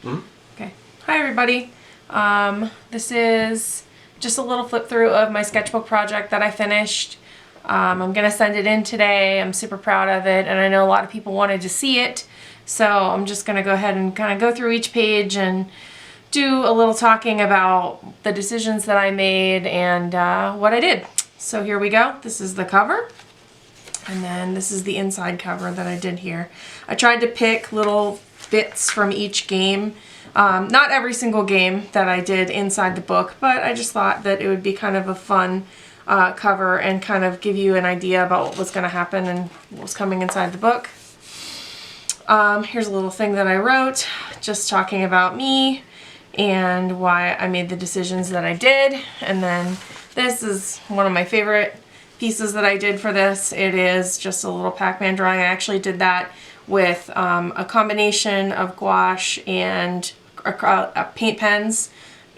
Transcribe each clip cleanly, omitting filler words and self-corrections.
Okay. Hi everybody. This is just a little flip through of my sketchbook project that I finished. I'm going to send it in today. I'm super proud of it, and I know a lot of people wanted to see it, so I'm just going to go ahead and kind of go through each page and do a little talking about the decisions that I made and what I did. So here we go. This is the cover. And then this is the inside cover that I did here. I tried to pick little bits from each game. Not every single game that I did inside the book, but I just thought that it would be kind of a fun cover and kind of give you an idea about what was going to happen and what was coming inside the book. Here's a little thing that I wrote, just talking about me and why I made the decisions that I did. And then this is one of my favorite pieces that I did for this. It is just a little Pacman drawing. I actually did that with a combination of gouache and paint pens,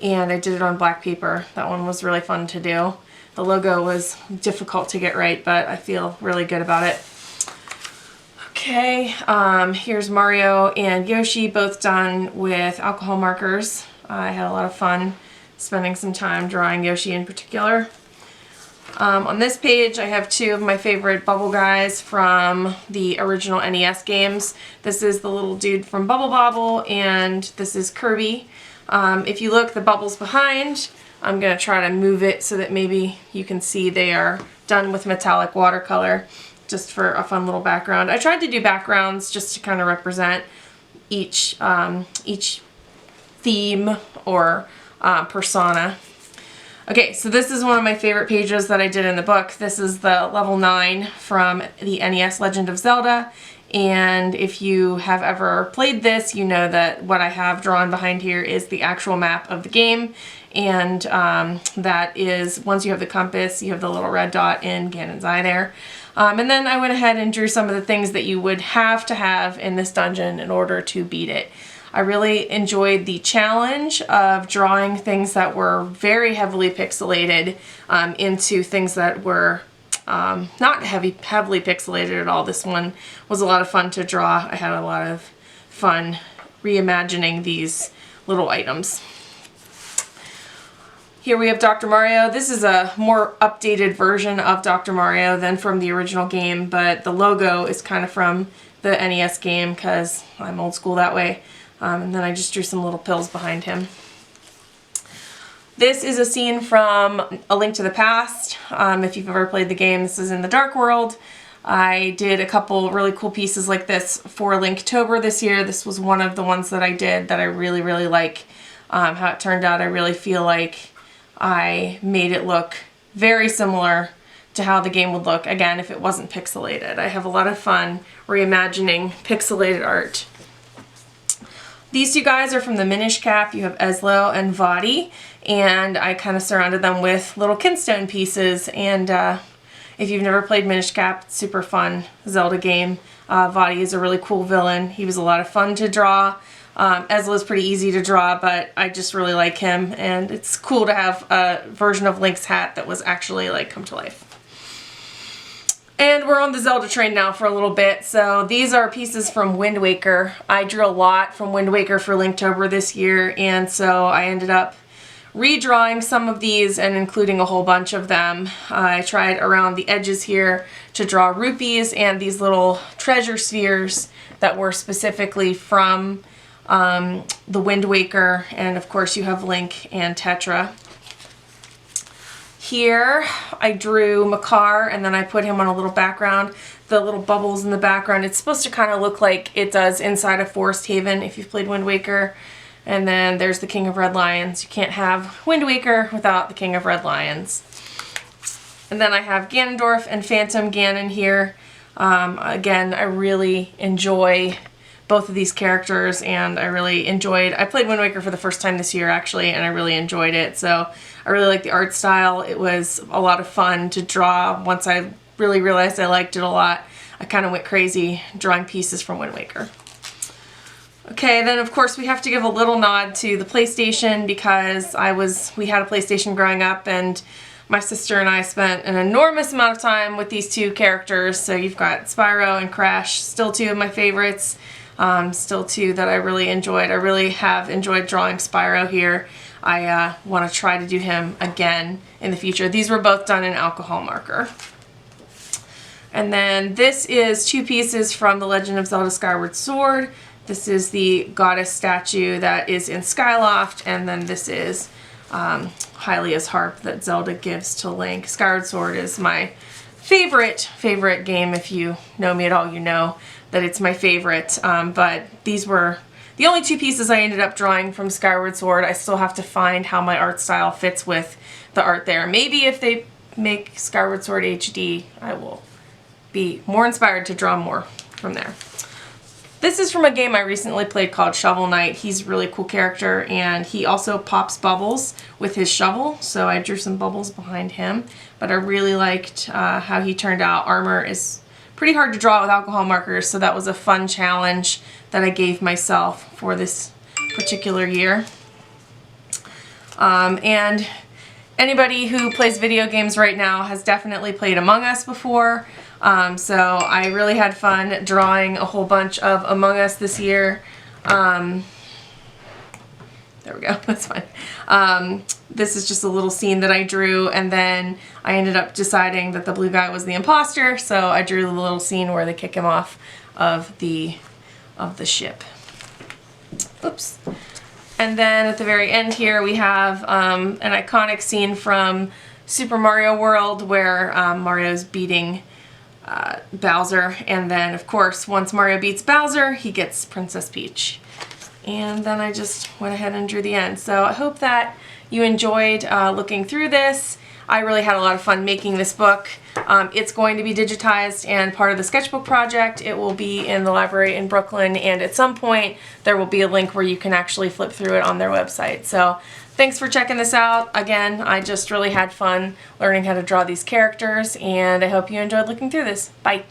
and I did it on black paper. That one was really fun to do. The logo was difficult to get right, but I feel really good about it. Okay, here's Mario and Yoshi, both done with alcohol markers. I had a lot of fun spending some time drawing Yoshi in particular. On this page I have two of my favorite bubble guys from the original NES games. This is the little dude from Bubble Bobble, and this is Kirby. If you look, the bubbles behind, I'm going to try to move it so that maybe you can see they are done with metallic watercolor, just for a fun little background. I tried to do backgrounds just to kind of represent each theme or persona. Okay, so this is one of my favorite pages that I did in the book. This is the level 9 from the NES Legend of Zelda, and if you have ever played this, you know that what I have drawn behind here is the actual map of the game, and that is, once you have the compass, you have the little red dot in Ganon's eye there. And then I went ahead and drew some of the things that you would have to have in this dungeon in order to beat it. I really enjoyed the challenge of drawing things that were very heavily pixelated into things that were not heavily pixelated at all. This one was a lot of fun to draw. I had a lot of fun reimagining these little items. Here we have Dr. Mario. This is a more updated version of Dr. Mario than from the original game, but the logo is kind of from the NES game because I'm old school that way. And then I just drew some little pills behind him. This is a scene from A Link to the Past. If you've ever played the game, this is in the Dark World. I did a couple really cool pieces like this for Linktober this year. This was one of the ones that I did that I really, really like how it turned out. I really feel like I made it look very similar to how the game would look, again, if it wasn't pixelated. I have a lot of fun reimagining pixelated art. These two guys are from the Minish Cap. You have Eslo and Vadi, and I kind of surrounded them with little kinstone pieces. And if you've never played Minish Cap, it's a super fun Zelda game. Vadi is a really cool villain. He was a lot of fun to draw. Eslo is pretty easy to draw, but I just really like him, and it's cool to have a version of Link's hat that was actually like come to life. And we're on the Zelda train now for a little bit. So these are pieces from Wind Waker. I drew a lot from Wind Waker for Linktober this year, and so I ended up redrawing some of these and including a whole bunch of them. I tried around the edges here to draw rupees and these little treasure spheres that were specifically from the Wind Waker, and of course you have Link and Tetra. Here I drew Makar, and then I put him on a little background. The little bubbles in the background, it's supposed to kind of look like it does inside of Forest Haven if you've played Wind Waker. And then there's the King of Red Lions. You can't have Wind Waker without the King of Red Lions. And then I have Ganondorf and Phantom Ganon here. Again, I really enjoy both of these characters, and I played Wind Waker for the first time this year actually, and I really enjoyed it. So I really like the art style. It was a lot of fun to draw. Once I really realized I liked it a lot, I kind of went crazy drawing pieces from Wind Waker. Okay, then of course we have to give a little nod to the PlayStation because we had a PlayStation growing up, and my sister and I spent an enormous amount of time with these two characters. So you've got Spyro and Crash, still two of my favorites. still too that I really enjoyed. I really have enjoyed drawing Spyro here. I want to try to do him again in the future. These were both done in alcohol marker. And then this is 2 pieces from The Legend of Zelda Skyward Sword. This is the goddess statue that is in Skyloft, and then this is Hylia's harp that Zelda gives to Link. Skyward Sword is my favorite game. If you know me at all, you know that it's my favorite. But these were the only 2 pieces I ended up drawing from Skyward Sword. I still have to find how my art style fits with the art there. Maybe if they make Skyward Sword HD, I will be more inspired to draw more from there. This is from a game I recently played called Shovel Knight. He's a really cool character, and he also pops bubbles with his shovel, so I drew some bubbles behind him. But I really liked how he turned out. Armor is pretty hard to draw with alcohol markers, so that was a fun challenge that I gave myself for this particular year. And anybody who plays video games right now has definitely played Among Us before. So I really had fun drawing a whole bunch of Among Us this year. There we go, that's fine. This is just a little scene that I drew, and then I ended up deciding that the blue guy was the imposter, so I drew the little scene where they kick him off of the ship. Oops. And then at the very end here we have an iconic scene from Super Mario World where Mario's beating Bowser, and then of course once Mario beats Bowser he gets Princess Peach. And then I just went ahead and drew the end. So I hope that you enjoyed looking through this. I really had a lot of fun making this book. It's going to be digitized and part of the Sketchbook Project. It will be in the library in Brooklyn, and at some point there will be a link where you can actually flip through it on their website. So thanks for checking this out. Again, I just really had fun learning how to draw these characters, and I hope you enjoyed looking through this. Bye!